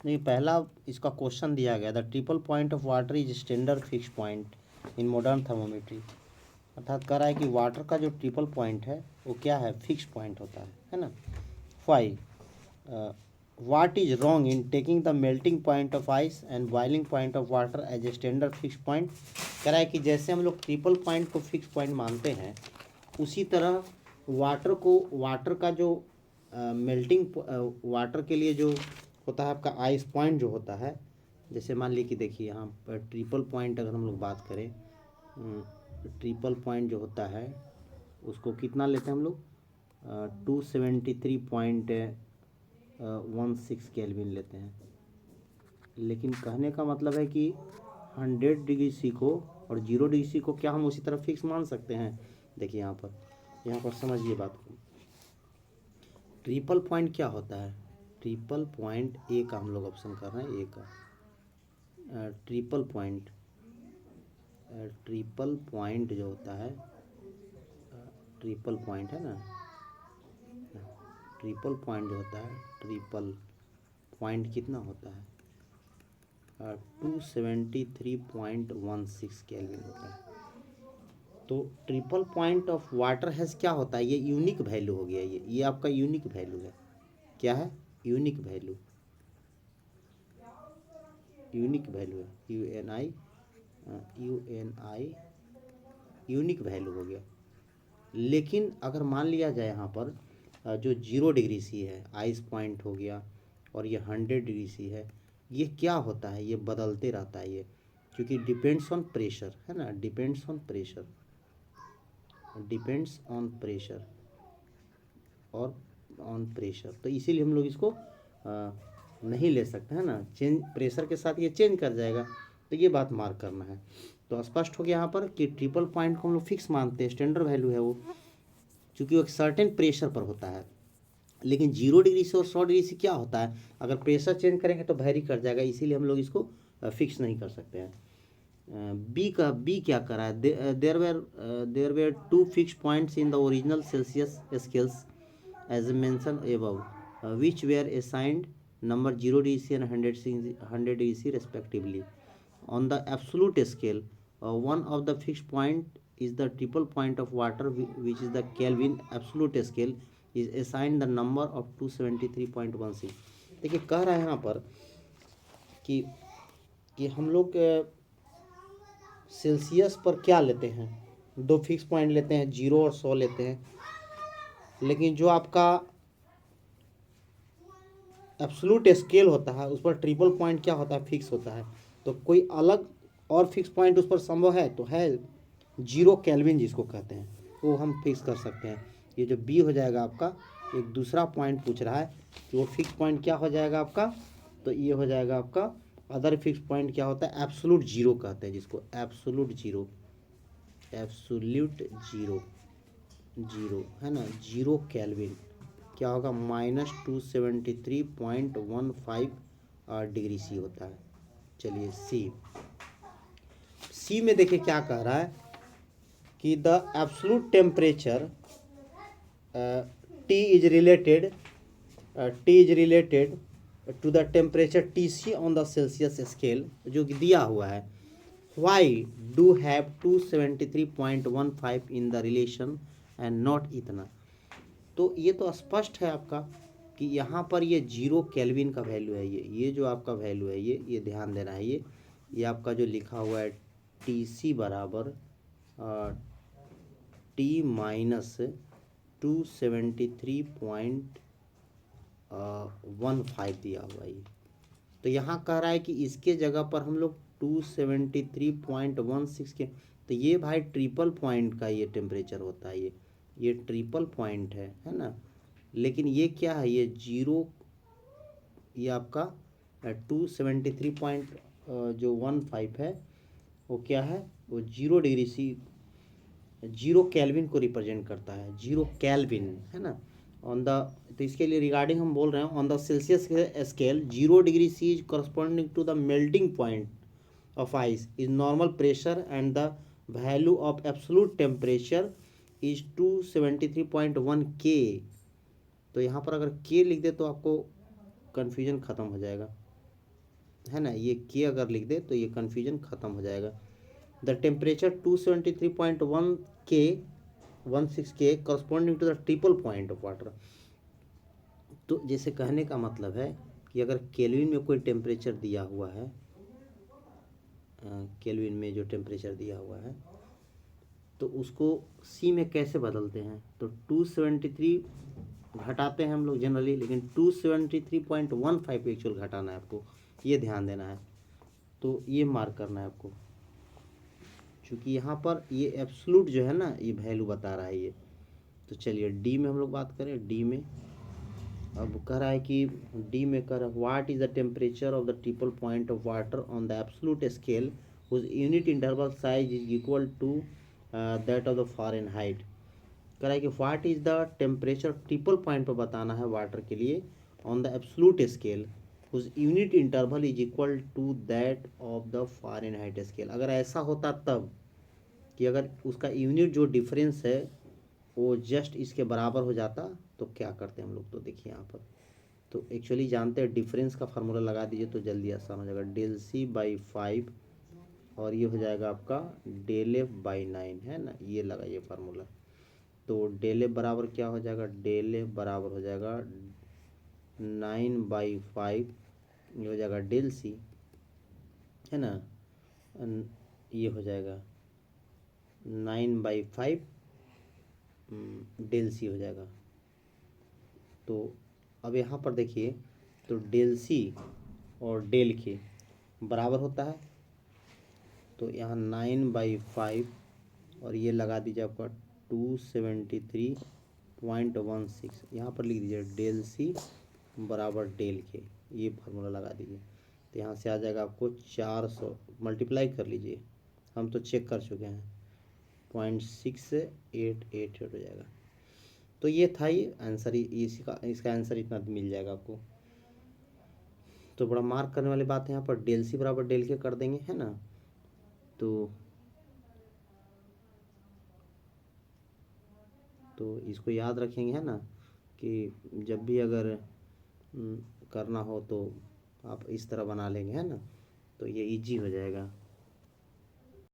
नहीं, पहला इसका क्वेश्चन दिया गया, the triple point of water is standard fix point in modern thermometry. अर्थात कह रहा है कि वाटर का जो ट्रिपल पॉइंट है वो क्या है, फिक्स पॉइंट होता है ना। 5 what is wrong in taking the melting point of ice and boiling point of water as a standard fix point. कह रहा है कि जैसे हम लोग ट्रिपल पॉइंट को फिक्स पॉइंट मानते हैं, उसी तरह वाटर का जो मेल्टिंग वाटर के लिए जो होता है आपका आइस पॉइंट जो होता है, जैसे मान लीजिए कि देखिए यहाँ पर ट्रिपल पॉइंट अगर हम लोग बात करें, ट्रिपल पॉइंट जो होता है उसको कितना लेते हैं हम लोग, 273.16 केल्विन लेते हैं। लेकिन कहने का मतलब है कि 100 डिग्री सी को और 0 डिग्री सी को क्या हम उसी तरह फिक्स मान सकते हैं। देखिए यहाँ पर समझिए बात को। ट्रिपल पॉइंट क्या होता है, ट्रिपल पॉइंट ए का हम लोग ऑप्शन कर रहे हैं, ए का ट्रिपल पॉइंट जो होता है, ट्रिपल पॉइंट है ना, ट्रिपल पॉइंट जो होता है, ट्रिपल पॉइंट कितना होता है, 273.16 केल्विन होता है। तो triple point of water has क्या होता है, ये यूनिक वैल्यू हो गया, ये आपका यूनिक वैल्यू है। क्या है, यूनिक वैल्यू, यूनिक वैल्यू है, UNI यूनिक वैल्यू हो गया। लेकिन अगर मान लिया जाए यहाँ पर जो 0 डिग्री सी है, आइस पॉइंट हो गया, और ये 100 डिग्री सी है, ये क्या होता है, ये बदलते रहता है ये, क्योंकि डिपेंड्स ऑन प्रेशर है ना, डिपेंड्स ऑन प्रेशर और ऑन प्रेशर। तो इसीलिए हम लोग इसको नहीं ले सकते है ना, चेंज प्रेशर के साथ ये चेंज कर जाएगा। तो ये बात मार्क करना है। तो स्पष्ट हो गया यहाँ पर कि ट्रिपल पॉइंट को हम लोग फिक्स मानते हैं, स्टैंडर्ड वैल्यू है वो, क्योंकि वो एक सर्टेन प्रेशर पर होता है। लेकिन 0 डिग्री से और 100 डिग्री से क्या होता है, अगर प्रेशर चेंज करेंगे तो वेरी कर जाएगा, इसीलिए हम लोग इसको फिक्स नहीं कर सकते हैं। बी क्या करा है, there were 2 fix points in the original Celsius scales as mention above, which were assigned number 0 dC and 100 dC respectively. On the absolute scale, one of the fixed point is the triple point of water, which is the Kelvin. Absolute scale is assigned the number of 273.16. देखिए कह रहा है यहाँ पर कि हम लोग Celsius पर क्या लेते हैं, 2 फिक्स पॉइंट लेते हैं, 0 और 100 लेते हैं। लेकिन जो आपका एब्सोल्यूट स्केल होता है उस पर ट्रिपल पॉइंट क्या होता है, फिक्स होता है। तो कोई अलग और फिक्स पॉइंट उस पर संभव है तो है 0 केल्विन जिसको कहते हैं, वो हम फिक्स कर सकते हैं। ये जो बी हो जाएगा आपका, एक दूसरा पॉइंट पूछ रहा है कि वो फिक्स पॉइंट क्या हो जाएगा आपका, तो ये हो जाएगा आपका अदर फिक्स पॉइंट क्या होता है, एब्सोल्यूट 0 कहते हैं जिसको, एब्सोल्यूट जीरो है ना, 0 केल्विन क्या होगा, -273.15 डिग्री सी होता है। चलिए सी में देखिए क्या कह रहा है कि the absolute temperature T is related to the temperature TC on the Celsius scale, जो कि दिया हुआ है। Why do have 273.15 in the relation and not इतना। तो ये तो स्पष्ट है आपका कि यहाँ पर ये 0 केल्विन का वैल्यू है, ये जो आपका वैल्यू है, ये ध्यान देना है। ये आपका जो लिखा हुआ है TC बराबर T माइनस 273.15 दिया हुआ है। तो यहाँ कह रहा है कि इसके जगह पर हम लोग 273.16 के, तो ये भाई ट्रिपल पॉइंट का ये टेम्परेचर होता है, ये ट्रिपल पॉइंट है ना। लेकिन ये क्या है, ये 0, ये आपका 273.15 है, वो क्या है, वो 0 डिग्री सी 0 केल्विन को रिप्रेजेंट करता है, 0 केल्विन है ना। ऑन द, तो इसके लिए रिगार्डिंग हम बोल रहे हैं, on the Celsius scale 0 degree C is corresponding to the melting point of ice is normal pressure and the value of absolute temperature is 273.1 K. तो यहाँ पर अगर के लिख दे तो आपको कन्फ्यूजन ख़त्म हो जाएगा। है ना, ये के अगर लिख दे तो ये कन्फ्यूजन ख़त्म हो जाएगा। द टेम्परेचर 273.1 के 16 के corresponding to the triple point of water. तो जैसे कहने का मतलब है कि अगर केल्विन में कोई टेम्परेचर दिया हुआ है, केल्विन में जो टेम्परेचर दिया हुआ है तो उसको सी में कैसे बदलते हैं, तो 273 घटाते हैं हम लोग जनरली, लेकिन 273.15 एक्चुअल घटाना है आपको, ये ध्यान देना है। तो ये मार्क करना है आपको, क्योंकि यहाँ पर ये एब्सोल्यूट जो है ना ये वैल्यू बता रहा है ये। तो चलिए डी में हम लोग बात करें। डी में अब कह रहा है कि डी में कह रहा है what is the temperature of the triple point of water on the absolute scale whose unit interval size is equal to that of the Fahrenheit. कह रहा है कि what is the temperature triple point पर बताना है water के लिए on the absolute scale whose unit interval is equal to that of the Fahrenheit scale. अगर ऐसा होता तब कि अगर उसका यूनिट जो डिफरेंस है वो जस्ट इसके बराबर हो जाता तो क्या करते हैं हम लोग, तो देखिए यहाँ पर तो एक्चुअली जानते हैं डिफरेंस का फार्मूला लगा दीजिए तो जल्दी आसान हो जाएगा। डेल सी बाई 5 और ये हो जाएगा आपका डेल एफ बाई 9, है ना, ये लगाइए फार्मूला। तो डेल एफ बराबर क्या हो जाएगा, डेल एफ बराबर हो जाएगा 9/5, ये हो जाएगा डेल सी, है ना, ये हो जाएगा 9/5 डेल सी हो जाएगा। तो अब यहाँ पर देखिए तो डेल सी और डेल के बराबर होता है, तो यहाँ 9/5 और ये लगा दीजिए आपका 273.16, यहाँ पर लिख दीजिए डेल सी बराबर डेल के, ये फार्मूला लगा दीजिए। तो यहाँ से आ जाएगा आपको 400, मल्टीप्लाई कर लीजिए, हम तो चेक कर चुके हैं, 0.6888 हो जाएगा। तो ये था ये आंसर, इसका आंसर इतना मिल जाएगा आपको। तो बड़ा मार्क करने वाली बात है यहाँ पर, डेल सी बराबर डेल के कर देंगे, है ना। तो इसको याद रखेंगे, है ना, कि जब भी अगर करना हो तो आप इस तरह बना लेंगे, है ना, तो ये इजी हो जाएगा।